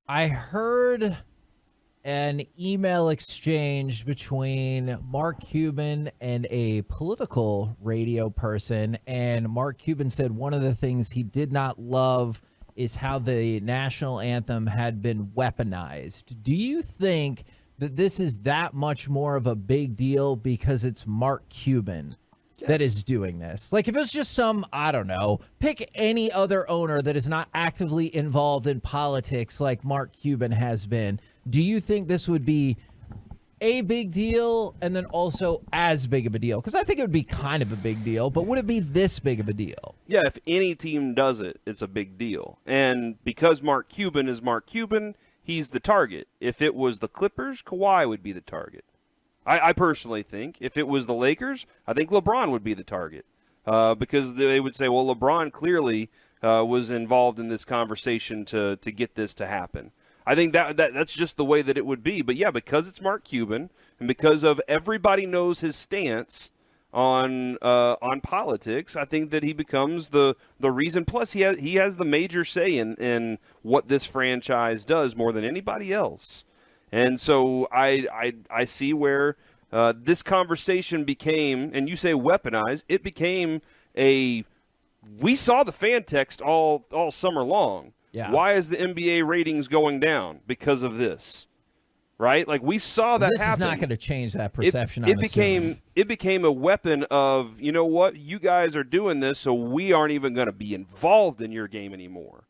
I heard an email exchange between Mark Cuban and a political radio person, and Mark Cuban said one of the things he did not love is how the national anthem had been weaponized. Do you think that this is that much more of a big deal because it's Mark Cuban that is doing this? Like, if it was just some, I don't know, pick any other owner that is not actively involved in politics like Mark Cuban has been, do you think this would be a big deal and then also as big of a deal? Because I think it would be kind of a big deal, but would it be this big of a deal? Yeah, if any team does it, it's a big deal. And because Mark Cuban is Mark Cuban, he's the target. If it was the Clippers, Kawhi would be the target. I personally think if it was the Lakers, I think LeBron would be the target because they would say, well, LeBron clearly was involved in this conversation to get this to happen. I think that's just the way that it would be. But, yeah, because it's Mark Cuban and because of everybody knows his stance on politics, I think that he becomes the reason. Plus, he has the major say in what this franchise does more than anybody else. And so I see where this conversation became, and you say weaponized, it became we saw the fan text all summer long. Yeah. Why is the NBA ratings going down? Because of this, right? Like we saw that this happen. This is not going to change that perception. It became a weapon of, you know what, you guys are doing this, so we aren't even going to be involved in your game anymore.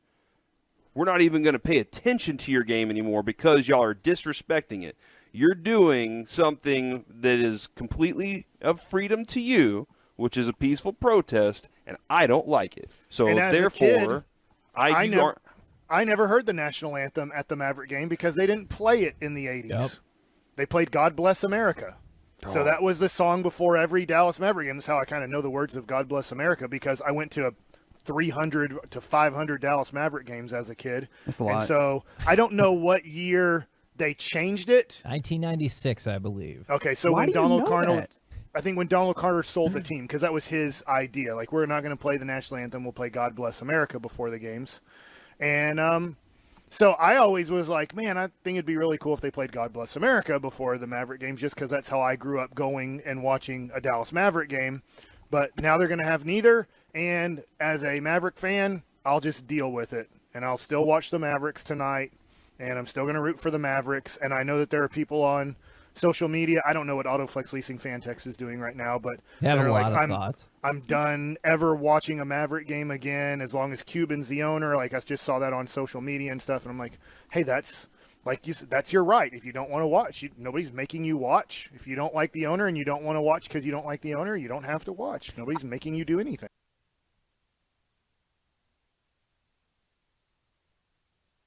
We're not even going to pay attention to your game anymore because y'all are disrespecting it. You're doing something that is completely of freedom to you, which is a peaceful protest, and I don't like it. So therefore, I never heard the national anthem at the Maverick game because they didn't play it in the 80s. Yep. They played God Bless America. So that was the song before every Dallas Maverick game. That's how I kind of know the words of God Bless America because I went to 300 to 500 Dallas Maverick games as a kid. That's a lot. And so I don't know what year they changed it. 1996, I believe. Okay, so Why when do you know Donald Carter, that? I think when Donald Carter sold the team, because that was his idea. Like, we're not going to play the national anthem. We'll play God Bless America before the games. And so I always was like, man, I think it'd be really cool if they played God Bless America before the Maverick games, just because that's how I grew up going and watching a Dallas Maverick game. But now they're going to have neither. And as a Maverick fan, I'll just deal with it. And I'll still watch the Mavericks tonight. And I'm still going to root for the Mavericks. And I know that there are people on social media. I don't know what Autoflex Leasing Fantex is doing right now, but they're like, thoughts. I'm done ever watching a Maverick game again as long as Cuban's the owner. Like, I just saw that on social media and stuff. And I'm like, hey, that's like you said, that's your right. If you don't want to watch, nobody's making you watch. If you don't like the owner and you don't want to watch because you don't like the owner, you don't have to watch. Nobody's making you do anything.